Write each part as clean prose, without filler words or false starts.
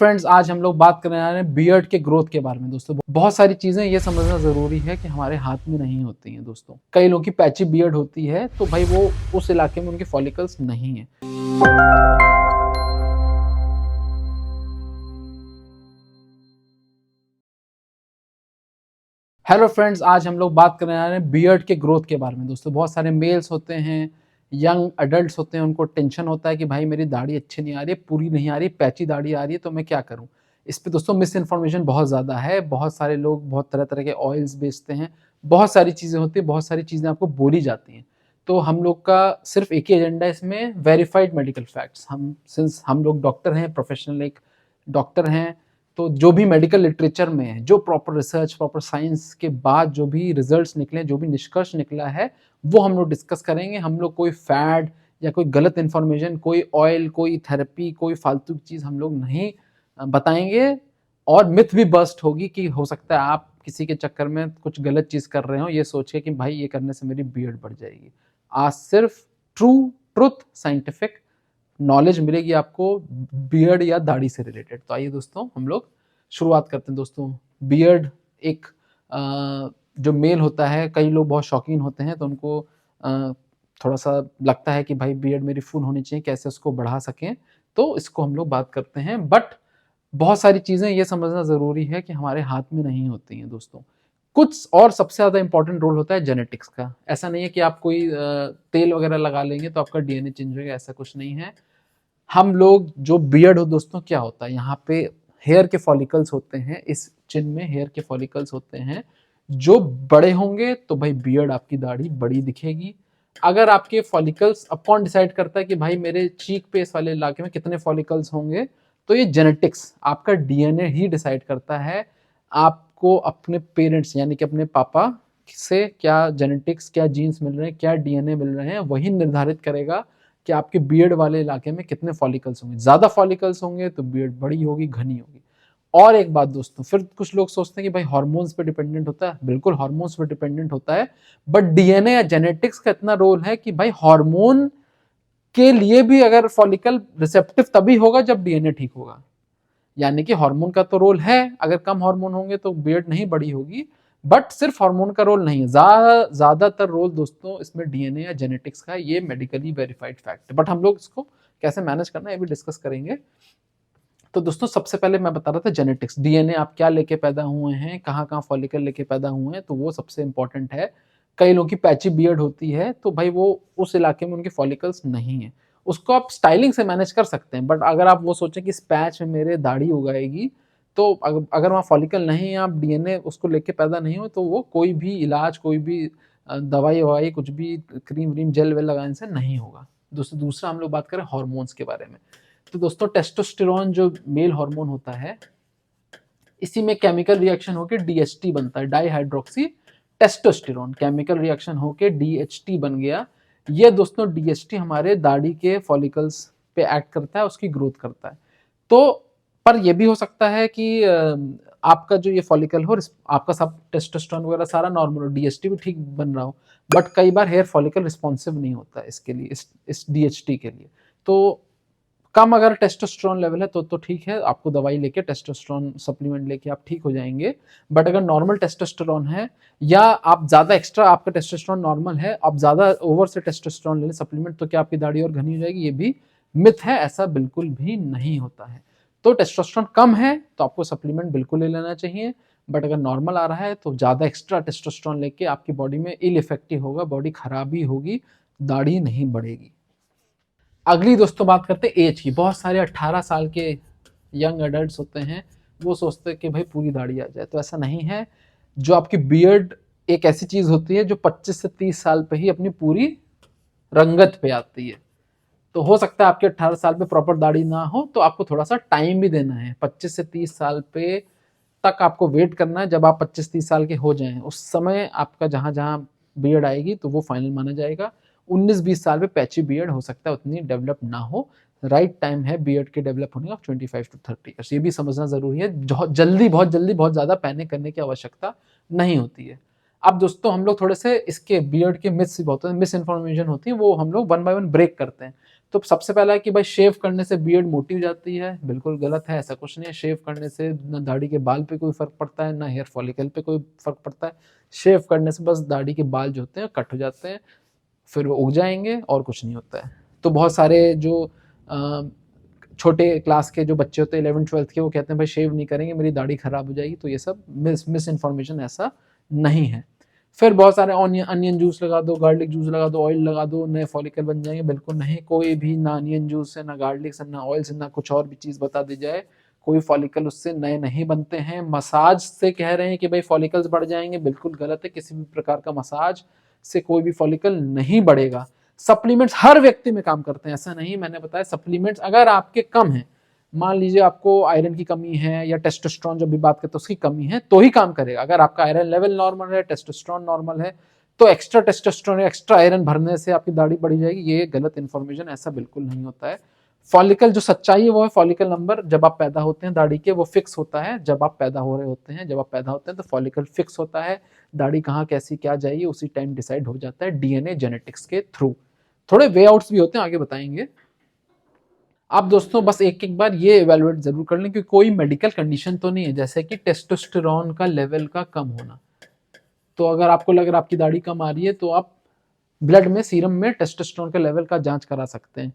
Friends, आज हम लोग बात करने आ रहे हैं बियर्ड के ग्रोथ के बारे में। दोस्तों, बहुत सारी चीजें ये समझना जरूरी है कि हमारे हाथ में नहीं होती हैं। दोस्तों, कई लोगों की पैची बियर्ड होती है, तो भाई वो उस इलाके में उनके फॉलिकल्स नहीं है। हेलो फ्रेंड्स, आज हम लोग बात करने आ रहे हैं बियर्ड के ग्रोथ के बारे में। दोस्तों, बहुत सारे मेल्स होते हैं, यंग अडल्ट्स होते हैं, उनको टेंशन होता है कि भाई मेरी दाढ़ी अच्छी नहीं आ रही है, पूरी नहीं आ रही, पैची दाढ़ी आ रही है, तो मैं क्या करूं। इस पे दोस्तों मिस इन्फॉर्मेशन बहुत ज़्यादा है। बहुत सारे लोग बहुत तरह तरह के ऑयल्स बेचते हैं, बहुत सारी चीज़ें होती हैं, बहुत सारी चीज़ें आपको बोली जाती हैं। तो हम लोग का सिर्फ एक ही एजेंडा है इसमें, वेरीफाइड मेडिकल फैक्ट्स। सिंस हम लोग डॉक्टर हैं, प्रोफेशनल एक डॉक्टर हैं, तो जो भी मेडिकल लिटरेचर में है, जो प्रॉपर रिसर्च, प्रॉपर साइंस के बाद जो भी रिजल्ट्स निकले, जो भी निष्कर्ष निकला है, वो हम लोग डिस्कस करेंगे। हम लोग कोई फैड या कोई गलत इन्फॉर्मेशन, कोई ऑयल, कोई थेरेपी, कोई फालतू की चीज़ हम लोग नहीं बताएंगे। और मिथ भी बस्ट होगी कि हो सकता है आप किसी के चक्कर में कुछ गलत चीज़ कर रहे हो, ये सोच के कि भाई ये करने से मेरी बियर्ड बढ़ जाएगी। आज सिर्फ ट्रूथ साइंटिफिक नॉलेज मिलेगी आपको बियर्ड या दाढ़ी से रिलेटेड। तो आइए दोस्तों, हम लोग शुरुआत करते हैं। दोस्तों, बियर्ड एक जो मेल होता है, कई लोग बहुत शौकीन होते हैं, तो उनको थोड़ा सा लगता है कि भाई बियर्ड मेरी फुल होनी चाहिए, कैसे उसको बढ़ा सकें, तो इसको हम लोग बात करते हैं। बट बहुत सारी चीज़ें ये समझना ज़रूरी है कि हमारे हाथ में नहीं होती हैं। दोस्तों, कुछ और सबसे ज़्यादा इंपॉर्टेंट रोल होता है जेनेटिक्स का। ऐसा नहीं है कि आप कोई तेल वगैरह लगा लेंगे तो आपका डीएनए चेंज होगा, ऐसा कुछ नहीं है। हम लोग जो बियर्ड हो, दोस्तों क्या होता है, यहाँ पे हेयर के फॉलिकल्स होते हैं, इस चिन में हेयर के फॉलिकल्स होते हैं। जो बड़े होंगे तो भाई बियर्ड, आपकी दाढ़ी बड़ी दिखेगी। अगर आपके फॉलिकल्स, अब कौन डिसाइड करता है कि भाई मेरे चीक पे इस वाले इलाके में कितने फॉलिकल्स होंगे, तो ये जेनेटिक्स, आपका डीएनए ही डिसाइड करता है। आपको अपने पेरेंट्स यानी कि अपने पापा से क्या जेनेटिक्स, क्या जीन्स मिल रहे हैं, क्या डीएनए मिल रहे हैं, वही निर्धारित करेगा कि आपके बियर्ड वाले इलाके में कितने फॉलिकल्स होंगे। ज्यादा फॉलिकल्स होंगे तो बियर्ड बड़ी होगी, घनी होगी। और एक बात दोस्तों, फिर कुछ लोग सोचते हैं कि भाई हार्मोन्स पे डिपेंडेंट होता है। बिल्कुल हार्मोन्स पे डिपेंडेंट होता है, बट डीएनए या जेनेटिक्स का इतना रोल है कि भाई हार्मोन के लिए भी अगर फॉलिकल रिसेप्टिव तभी होगा जब डीएनए ठीक होगा। यानी कि हार्मोन का तो रोल है, अगर कम हार्मोन होंगे तो बियर्ड नहीं बड़ी होगी, बट सिर्फ हार्मोन का रोल नहीं है। ज्यादातर रोल दोस्तों इसमें डीएनए या जेनेटिक्स का है। ये मेडिकली वेरीफाइड फैक्ट है, बट हम लोग इसको कैसे मैनेज करना है ये भी डिस्कस करेंगे। तो दोस्तों, सबसे पहले मैं बता रहा था जेनेटिक्स, डीएनए आप क्या लेके पैदा हुए हैं, कहाँ कहाँ फॉलिकल लेके पैदा हुए हैं, तो वो सबसे इंपॉर्टेंट है। कई लोगों की पैची बियर्ड होती है, तो भाई वो उस इलाके में उनके फॉलिकल्स नहीं है। उसको आप स्टाइलिंग से मैनेज कर सकते हैं, बट अगर आप वो सोचें कि इस पैच में मेरे दाढ़ी उगाएगी, तो अगर वहाँ फॉलिकल नहीं है, आप डीएनए उसको लेके पैदा नहीं हो, तो वो कोई भी इलाज, कोई भी दवाई ववाई, कुछ भी क्रीम व्रीम जेल वेल लगाने से नहीं होगा। दोस्तों, दूसरा हम लोग बात करें हार्मोन्स के बारे में। तो दोस्तों, टेस्टोस्टेरोन जो मेल हार्मोन होता है, इसी में केमिकल रिएक्शन होकर डीएचटी बनता है, di hydroxy testosterone. Chemical reaction होकर डीएचटी बन गया। ये दोस्तों डीएचटी हमारे दाढ़ी के फॉलिकल्स पे एक्ट करता है, उसकी ग्रोथ करता है। तो पर यह भी हो सकता है कि आपका जो ये फॉलिकल हो, आपका सब टेस्टोस्टेरोन वगैरह सारा नॉर्मल हो, डीएचटी भी ठीक बन रहा हो, बट कई बार हेयर फॉलिकल रिस्पॉन्सिव नहीं होता इसके लिए, इस डीएचटी के लिए। तो कम अगर टेस्टोस्टेरोन लेवल है तो ठीक है, आपको दवाई लेके टेस्टोस्टेरोन सप्लीमेंट लेके आप ठीक हो जाएंगे। बट अगर नॉर्मल टेस्टोस्टेरोन है, या आप ज्यादा एक्स्ट्रा, आपका टेस्टोस्टेरोन नॉर्मल है, आप ज्यादा ओवर से टेस्टोस्टेरोन ले लें सप्लीमेंट, तो क्या आपकी दाढ़ी और घनी हो जाएगी? ये भी मिथ है, ऐसा बिल्कुल भी नहीं होता है। तो टेस्टोस्टेरोन कम है तो आपको सप्लीमेंट बिल्कुल ले लेना चाहिए, बट अगर नॉर्मल आ रहा है तो ज्यादा एक्स्ट्रा टेस्टोस्टेरोन लेके आपकी बॉडी में इल इफेक्टिव होगा, बॉडी खराबी होगी, दाढ़ी नहीं बढ़ेगी। अगली दोस्तों बात करते हैं एज की। बहुत सारे 18 साल के यंग एडल्ट्स होते हैं, वो सोचते हैं कि भाई पूरी दाढ़ी आ जाए, तो ऐसा नहीं है। जो आपकी बियर्ड एक ऐसी चीज होती है जो 25 से 30 साल पे ही अपनी पूरी रंगत पे आती है। तो हो सकता है आपके 18 साल पे प्रॉपर दाढ़ी ना हो, तो आपको थोड़ा सा टाइम भी देना है। 25 से 30 साल पे तक आपको वेट करना है। जब आप 25-30 साल के हो जाएं, उस समय आपका जहां जहां बियर्ड आएगी तो वो फाइनल माना जाएगा। 19-20 साल पे पैची बियर्ड हो सकता है उतनी डेवलप ना हो। राइट टाइम है बियर्ड के डेवलप होने का 25 to 30 ईयर्स। ये भी समझना जरूरी है, बहुत जल्दी बहुत ज्यादा पैनिक करने की आवश्यकता नहीं होती है। अब दोस्तों, हम लोग थोड़े से इसके बियर्ड के मिस बहुत मिस इन्फॉर्मेशन होती है, वो हम लोग वन बाय वन ब्रेक करते हैं। तो सबसे पहला है कि भाई शेव करने से बियर्ड मोटी हो जाती है, बिल्कुल गलत है, ऐसा कुछ नहीं है। शेव करने से ना दाढ़ी के बाल पे कोई फर्क पड़ता है, ना हेयर फॉलिकल पे कोई फर्क पड़ता है। शेव करने से बस दाढ़ी के बाल जो होते हैं कट हो जाते हैं, फिर वो उग जाएंगे और कुछ नहीं होता है। तो बहुत सारे जो छोटे क्लास के जो बच्चे होते हैं 11th-12th के, वो कहते हैं भाई शेव नहीं करेंगे मेरी दाढ़ी खराब हो जाएगी, तो ये सब मिस इन्फॉर्मेशन, ऐसा नहीं है। फिर बहुत सारे अनियन जूस लगा दो, गार्लिक जूस लगा दो, ऑयल लगा दो, नए फॉलिकल बन जाएंगे, बिल्कुल नहीं। कोई भी ना अनियन जूस से, ना गार्लिक से, ना ऑयल से, ना कुछ और भी चीज़ बता दी जाए, कोई फॉलिकल उससे नए नहीं बनते हैं। मसाज से कह रहे हैं कि भाई फॉलिकल्स बढ़ जाएंगे, बिल्कुल गलत है। किसी भी प्रकार का मसाज से कोई भी फॉलिकल नहीं बढ़ेगा। सप्लीमेंट्स हर व्यक्ति में काम करते हैं, ऐसा नहीं। मैंने बताया सप्लीमेंट्स अगर आपके कम है, मान लीजिए आपको आयरन की कमी है या टेस्टोस्टेरोन जब भी बात करते हैं उसकी कमी है, तो ही काम करेगा। अगर आपका आयरन लेवल नॉर्मल है, टेस्टोस्टेरोन नॉर्मल है, तो एक्स्ट्रा टेस्टोस्टेरोन या एक्स्ट्रा आयरन भरने से आपकी दाढ़ी बढ़ जाएगी, ये गलत इन्फॉर्मेशन, ऐसा बिल्कुल नहीं होता है। फॉलिकल जो सच्चाई है वो है फॉलिकल नंबर जब आप पैदा होते हैं दाढ़ी के, वो फिक्स होता है। जब आप पैदा हो रहे होते हैं, जब आप पैदा होते हैं तो फॉलिकल फिक्स होता है। दाढ़ी कहाँ कैसी क्या जाएगी उसी टाइम डिसाइड हो जाता है डीएनए जेनेटिक्स के थ्रू। थोड़े वे आउट्स भी होते हैं, आगे बताएंगे। आप दोस्तों बस एक एक बार ये इवेलुएट जरूर कर लें कि कोई मेडिकल कंडीशन तो नहीं है, जैसे कि टेस्टोस्टेरोन का लेवल का कम होना। तो अगर आपको लग रहा है आपकी दाढ़ी कम आ रही है, तो आप ब्लड में, सीरम में टेस्टोस्टेरोन के लेवल का जांच करा सकते हैं।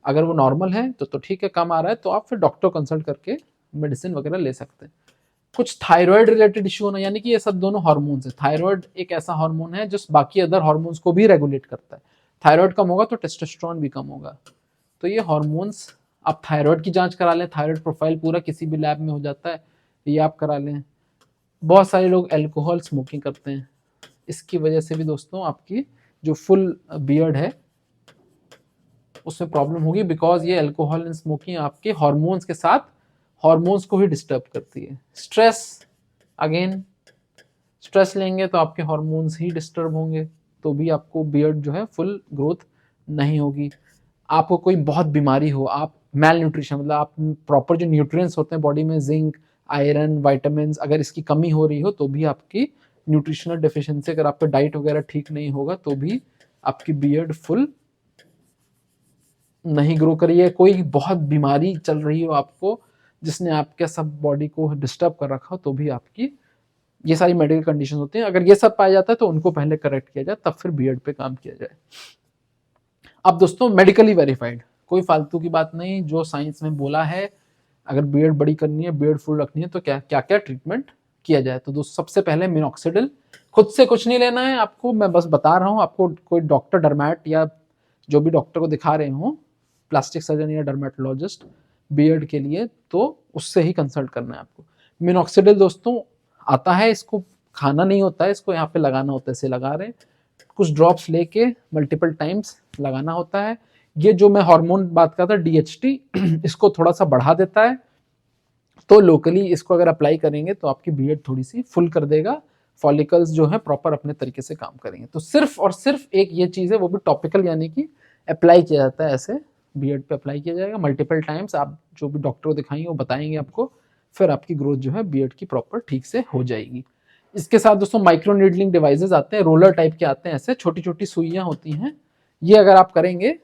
अगर वो नॉर्मल है तो ठीक है, कम आ रहा है तो आप फिर डॉक्टर कंसल्ट करके मेडिसिन वगैरह ले सकते हैं। कुछ थायराइड रिलेटेड इश्यू होना, यानी कि ये सब दोनों हार्मोन्स है। थायराइड एक ऐसा हार्मोन है जो बाकी अदर हार्मोन्स को भी रेगुलेट करता है। थायराइड कम होगा तो टेस्टोस्टेरोन भी कम होगा। तो ये हार्मोन्स, आप थायराइड की जांच करा लें, थायराइड प्रोफाइल पूरा किसी भी लैब में हो जाता है, ये आप करा लें। बहुत सारे लोग एल्कोहल स्मोकिंग करते हैं, इसकी वजह से भी दोस्तों आपकी जो फुल बियर्ड है उसमें प्रॉब्लम होगी, बिकॉज ये अल्कोहल एंड स्मोकिंग आपके हार्मोन्स के साथ, हार्मोन्स को ही डिस्टर्ब करती है। स्ट्रेस, अगेन स्ट्रेस लेंगे तो आपके हार्मोन्स ही डिस्टर्ब होंगे, तो भी आपको बियर्ड जो है फुल ग्रोथ नहीं होगी। आपको कोई बहुत बीमारी हो, आप मेल न्यूट्रिशन, मतलब आप प्रॉपर जो न्यूट्रिएंट्स होते हैं बॉडी में, जिंक, आयरन, वाइटामिन, अगर इसकी कमी हो रही हो तो भी आपकी न्यूट्रिशनल डेफिशिएंसी, अगर आपका डाइट वगैरह ठीक नहीं होगा तो भी आपकी बियर्ड फुल नहीं ग्रो करी है। कोई बहुत बीमारी चल रही हो आपको जिसने आपके सब बॉडी को डिस्टर्ब कर रखा हो, तो भी आपकी ये सारी मेडिकल कंडीशन होती हैं। अगर ये सब पाया जाता है तो उनको पहले करेक्ट किया जाए, तब फिर बियर्ड पे काम किया जाए। अब दोस्तों मेडिकली वेरीफाइड, कोई फालतू की बात नहीं, जो साइंस में बोला है, अगर बियर्ड बड़ी करनी है, बियर्ड फुल रखनी है, तो क्या क्या क्या ट्रीटमेंट किया जाए। तो दोस्तों सबसे पहले मिनॉक्सिडिल, खुद से कुछ नहीं लेना है आपको, मैं बस बता रहा हूँ आपको। कोई डॉक्टर, डर्मैट या जो भी डॉक्टर को दिखा रहे हो, प्लास्टिक सर्जन या डर्मेटोलॉजिस्ट बियर्ड के लिए, तो उससे ही कंसल्ट करना है आपको। मिनॉक्सिडिल दोस्तों आता है, इसको खाना नहीं होता है, इसको यहाँ पे लगाना होता है, इसे लगा रहे हैं, कुछ ड्रॉप्स लेके मल्टीपल टाइम्स लगाना होता है। ये जो मैं हार्मोन बात करता था DHT, इसको थोड़ा सा बढ़ा देता है, तो लोकली इसको अगर अप्लाई करेंगे तो आपकी बियर्ड थोड़ी सी फुल कर देगा, फॉलिकल्स जो है प्रॉपर अपने तरीके से काम करेंगे। तो सिर्फ और सिर्फ एक ये चीज़ है, वो भी टॉपिकल, यानी कि अप्लाई किया जाता है, ऐसे बियर्ड पे अप्लाई किया जाएगा मल्टीपल टाइम्स। आप जो भी डॉक्टर को दिखाएंगे वो बताएंगे आपको, फिर आपकी ग्रोथ जो है बियर्ड की प्रॉपर ठीक से हो जाएगी। इसके साथ दोस्तों माइक्रो नीडलिंग डिवाइसेस आते हैं, रोलर टाइप के आते हैं, ऐसे छोटी छोटी सुइयां होती हैं, ये अगर आप करेंगे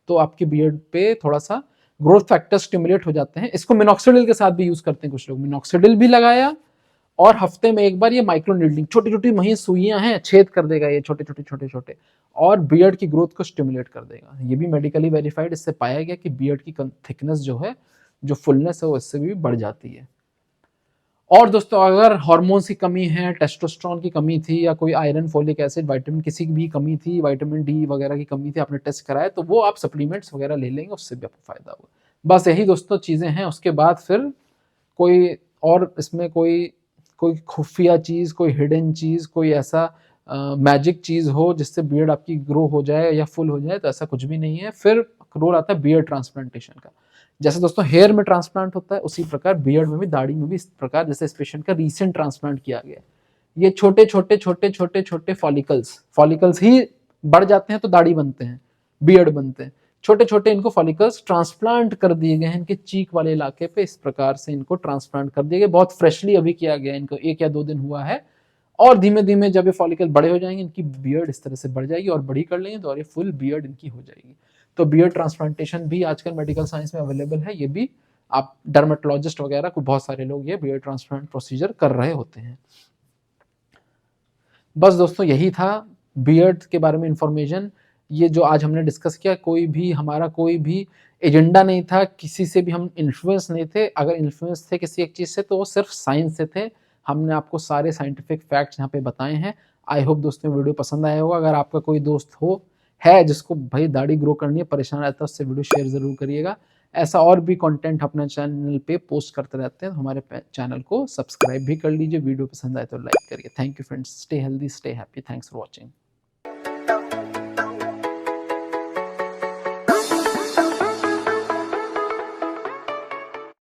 तो आपकी बियर्ड पे थोड़ा सा ग्रोथ फैक्टर स्टिमुलेट हो जाते हैं। इसको मिनॉक्सिडिल के साथ भी यूज करते हैं कुछ लोग, मिनॉक्सिडिल भी लगाया और हफ्ते में एक बार ये माइक्रो नीडलिंग, छोटी छोटी वही सुइयां हैं, छेद कर देगा ये छोटे छोटे छोटे छोटे, और बियर्ड की ग्रोथ को स्टिमुलेट कर देगा। ये भी मेडिकली वेरीफाइड, इससे पाया गया कि बियर्ड की थिकनेस जो है, जो फुलनेस है, वो इससे भी बढ़ जाती है। और दोस्तों अगर हार्मोन्स की कमी है, टेस्टोस्टेरोन की कमी थी, या कोई आयरन, फोलिक एसिड, विटामिन किसी की भी कमी थी, विटामिन डी वगैरह की कमी थी, आपने टेस्ट कराया, तो वो आप सप्लीमेंट्स वगैरह ले लेंगे, उससे भी आपको फायदा होगा। बस यही दोस्तों चीज़ें हैं। उसके बाद फिर कोई और इसमें कोई खुफिया चीज़, कोई हिडन चीज़, कोई ऐसा मैजिक चीज़ हो जिससे बियर्ड आपकी ग्रो हो जाए या फुल हो जाए, तो ऐसा कुछ भी नहीं है। फिर रोल आता है बियर्ड ट्रांसप्लांटेशन का। जैसे दोस्तों हेयर में ट्रांसप्लांट होता है, उसी प्रकार बियर्ड में भी, दाढ़ी में भी इस प्रकार, जैसे इस पेशेंट का रीसेंट ट्रांसप्लांट किया गया, ये छोटे छोटे छोटे छोटे छोटे फॉलिकल्स ही बढ़ जाते हैं तो दाढ़ी बनते हैं, बियर्ड बनते हैं। छोटे छोटे इनको फॉलिकल्स ट्रांसप्लांट कर दिए गए हैं इनके चीक वाले इलाके पे, इस प्रकार से इनको ट्रांसप्लांट कर दिए गए। बहुत फ्रेशली अभी किया गया, इनको 1 या 2 दिन हुआ है, और धीमे धीमे जब ये फॉलिकल बड़े हो जाएंगे, इनकी बियर्ड इस तरह से बढ़ जाएगी, और बड़ी कर लेंगे तो और ये फुल बियर्ड इनकी हो जाएगी। तो बियर्ड ट्रांसप्लांटेशन भी आजकल मेडिकल साइंस में अवेलेबल है। ये भी आप डर्मेटोलॉजिस्ट वगैरह को बहुत सारे लोग ये बियर्ड ट्रांसप्लांट प्रोसीजर कर रहे होते हैं। बस दोस्तों यही था बियर्ड के बारे में इंफॉर्मेशन। ये जो आज हमने डिस्कस किया, कोई भी हमारा कोई भी एजेंडा नहीं था, किसी से भी हम इन्फ्लुएंस नहीं थे। अगर इन्फ्लुएंस थे किसी एक चीज़ से तो वो सिर्फ साइंस से थे। हमने आपको सारे साइंटिफिक फैक्ट्स यहाँ पे बताए हैं। आई होप दोस्तों वीडियो पसंद आया होगा। अगर आपका कोई दोस्त है जिसको भाई दाढ़ी ग्रो करनी है, परेशान रहता है, उससे वीडियो शेयर ज़रूर करिएगा। ऐसा और भी कंटेंट अपने चैनल पे पोस्ट करते रहते हैं, हमारे चैनल को सब्सक्राइब भी कर लीजिए। वीडियो पसंद आए तो लाइक करिए। Thank you friends, stay healthy, stay happy, thanks for watching.